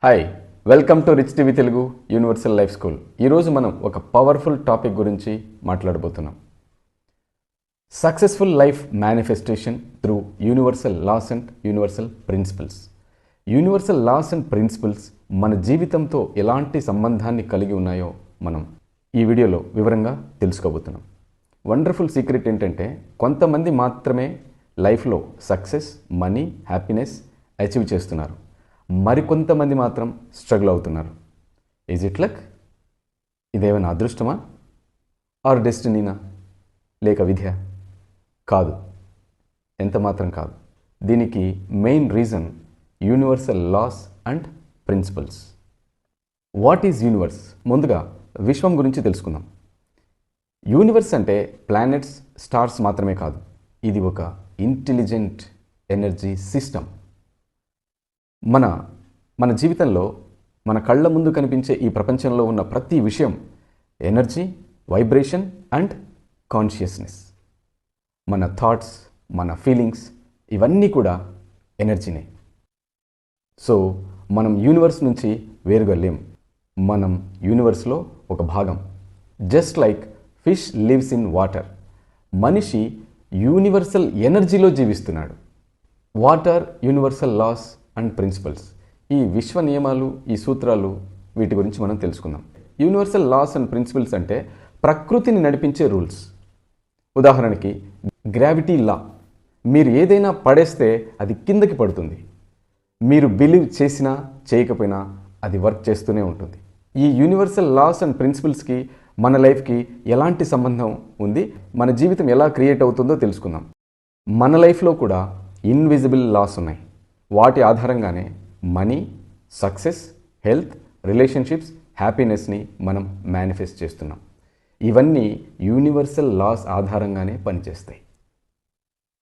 Hi, welcome to rich TV Telugu universal life school. ఈరోజు మనం ఒక పవర్ఫుల్ టాపిక్ గురించి మాట్లాడబోతున్నాం. Successful life manifestation through universal laws and universal principles. Universal laws and principles మన జీవితంతో ఎలాంటి సంబంధాన్ని కలిగి ఉన్నాయో మనం ఈ వీడియోలో వివరంగా తెలుసుకోబోతున్నాం. వండర్ఫుల్ సీక్రెట్ ఏంటంటే, కొంతమంది మాత్రమే లైఫ్లో సక్సెస్, మనీ, హ్యాపీనెస్ అచీవ్ చేస్తున్నారు. మరికొంతమంది మాత్రం స్ట్రగుల్ అవుతున్నారు. Is it luck? ఇదేమైనా అదృష్టమా ఆర్ డెస్టినీనా, లేక విద్య? కాదు, ఎంత మాత్రం కాదు. దీనికి main reason universal laws and principles. What is universe? ముందుగా విశ్వం గురించి తెలుసుకుందాం. యూనివర్స్ అంటే ప్లానెట్స్, స్టార్స్ మాత్రమే కాదు. ఇది ఒక ఇంటెలిజెంట్ ఎనర్జీ సిస్టమ్. మన జీవితంలో మన కళ్ళ ముందు కనిపించే ఈ ప్రపంచంలో ఉన్న ప్రతి విషయం ఎనర్జీ, వైబ్రేషన్ అండ్ కాన్షియస్నెస్. మన థాట్స్, మన ఫీలింగ్స్ ఇవన్నీ కూడా ఎనర్జీనే. సో మనం యూనివర్స్ నుంచి వేరుగా లేం. మనం యూనివర్స్లో ఒక భాగం. Just like fish lives in water, మనిషి యూనివర్సల్ ఎనర్జీలో జీవిస్తున్నాడు. Water, universal laws and principles, ఈ విశ్వ నియమాలు, ఈ సూత్రాలు, వీటి గురించి మనం తెలుసుకుందాం. యూనివర్సల్ లాస్ అండ్ ప్రిన్సిపల్స్ అంటే ప్రకృతిని నడిపించే రూల్స్. ఉదాహరణకి గ్రావిటీ లా. మీరు ఏదైనా పడేస్తే అది కిందకి పడుతుంది. మీరు బిలీవ్ చేసినా చేయకపోయినా అది వర్క్ చేస్తూనే ఉంటుంది. ఈ యూనివర్సల్ లాస్ అండ్ ప్రిన్సిపల్స్కి మన లైఫ్కి ఎలాంటి సంబంధం ఉంది, మన జీవితం ఎలా క్రియేట్ అవుతుందో తెలుసుకుందాం. మన లైఫ్లో కూడా ఇన్విజిబుల్ లాస్ ఉన్నాయి. వాటి ఆధారంగానే మనీ, సక్సెస్, హెల్త్, రిలేషన్షిప్స్, హ్యాపీనెస్ని మనం మేనిఫెస్ట్ చేస్తున్నాం. ఇవన్నీ యూనివర్సల్ లాస్ ఆధారంగానే పనిచేస్తాయి.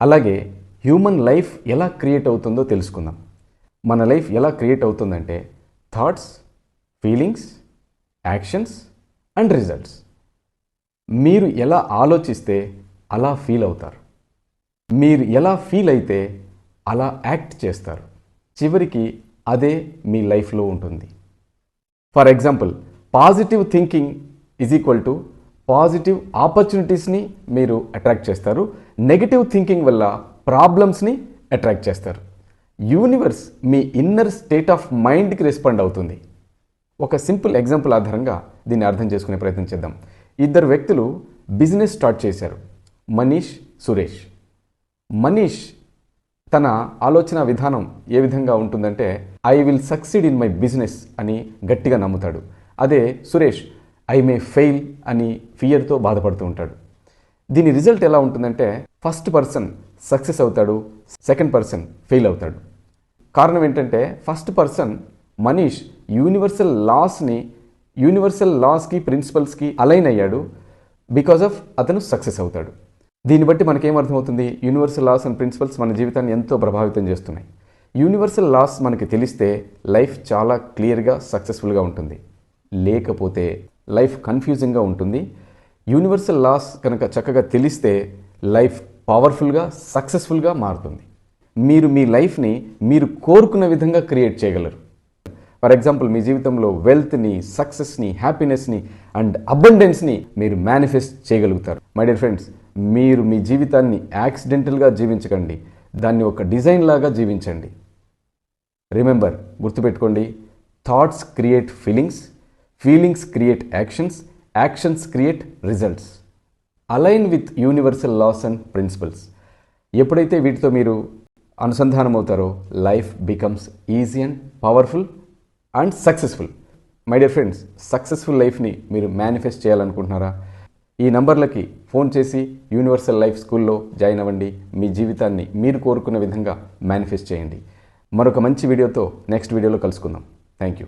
అలాగే హ్యూమన్ లైఫ్ ఎలా క్రియేట్ అవుతుందో తెలుసుకుందాం. మన లైఫ్ ఎలా క్రియేట్ అవుతుందంటే thoughts, feelings, actions and results. మీరు ఎలా ఆలోచిస్తే అలా ఫీల్ అవుతారు. మీరు ఎలా ఫీల్ అయితే అలా యాక్ట్ చేస్తారు. చివరికి అదే మీ లైఫ్లో ఉంటుంది. For example, positive thinking is equal to positive ఆపర్చునిటీస్ని మీరు అట్రాక్ట్ చేస్తారు. నెగిటివ్ థింకింగ్ వల్ల ప్రాబ్లమ్స్ని అట్రాక్ట్ చేస్తారు. యూనివర్స్ మీ ఇన్నర్ స్టేట్ ఆఫ్ మైండ్కి రెస్పాండ్ అవుతుంది. ఒక సింపుల్ ఎగ్జాంపుల్ ఆధారంగా దీన్ని అర్థం చేసుకునే ప్రయత్నం చేద్దాం. ఇద్దరు వ్యక్తులు బిజినెస్ స్టార్ట్ చేశారు, మనీష్, సురేష్. మనీష్ తన ఆలోచన విధానం ఏ విధంగా ఉంటుందంటే, I will succeed in my business అని గట్టిగా నమ్ముతాడు. అదే సురేష్, ఐ మే ఫెయిల్ అని ఫియర్తో బాధపడుతూ ఉంటాడు. దీని రిజల్ట్ ఎలా ఉంటుందంటే, ఫస్ట్ పర్సన్ సక్సెస్ అవుతాడు, సెకండ్ పర్సన్ ఫెయిల్ అవుతాడు. కారణం ఏంటంటే, ఫస్ట్ పర్సన్ మనీష్ యూనివర్సల్ లాస్కి, ప్రిన్సిపల్స్కి అలైన్ అయ్యాడు. బికాజ్ ఆఫ్ అతను సక్సెస్ అవుతాడు. దీన్ని బట్టి మనకేమర్థమవుతుంది? యూనివర్సల్ లాస్ అండ్ ప్రిన్సిపల్స్ మన జీవితాన్ని ఎంతో ప్రభావితం చేస్తున్నాయి. యూనివర్సల్ లాస్ మనకి తెలిస్తే లైఫ్ చాలా క్లియర్గా, సక్సెస్ఫుల్గా ఉంటుంది. లేకపోతే లైఫ్ కన్ఫ్యూజింగ్గా ఉంటుంది. యూనివర్సల్ లాస్ కనుక చక్కగా తెలిస్తే లైఫ్ పవర్ఫుల్గా, సక్సెస్ఫుల్గా మారుతుంది. మీరు మీ లైఫ్ని మీరు కోరుకున్న విధంగా క్రియేట్ చేయగలరు. ఫర్ ఎగ్జాంపుల్, మీ జీవితంలో వెల్త్ని, సక్సెస్ని, హ్యాపీనెస్ని అండ్ అబండెన్స్ని మీరు మేనిఫెస్ట్ చేయగలుగుతారు. మై డియర్ ఫ్రెండ్స్, మీరు మీ జీవితాన్ని యాక్సిడెంటల్గా జీవించకండి, దాన్ని ఒక డిజైన్ లాగా జీవించండి. రిమెంబర్, గుర్తుపెట్టుకోండి, thoughts create feelings, feelings create actions, actions create results. Align with universal laws and principles. ఎప్పుడైతే వీటితో మీరు అనుసంధానం అవుతారో life becomes easy and powerful and successful. My dear friends, successful లైఫ్ని మీరు మేనిఫెస్ట్ చేయాలనుకుంటున్నారా? ఈ నంబర్లకి ఫోన్ చేసి యూనివర్సల్ లైఫ్ స్కూల్లో జాయిన్ అవ్వండి. మీ జీవితాన్ని మీరు కోరుకున్న విధంగా మేనిఫెస్ట్ చేయండి. మరొక మంచి వీడియోతో నెక్స్ట్ వీడియోలో కలుసుకుందాం. Thank you.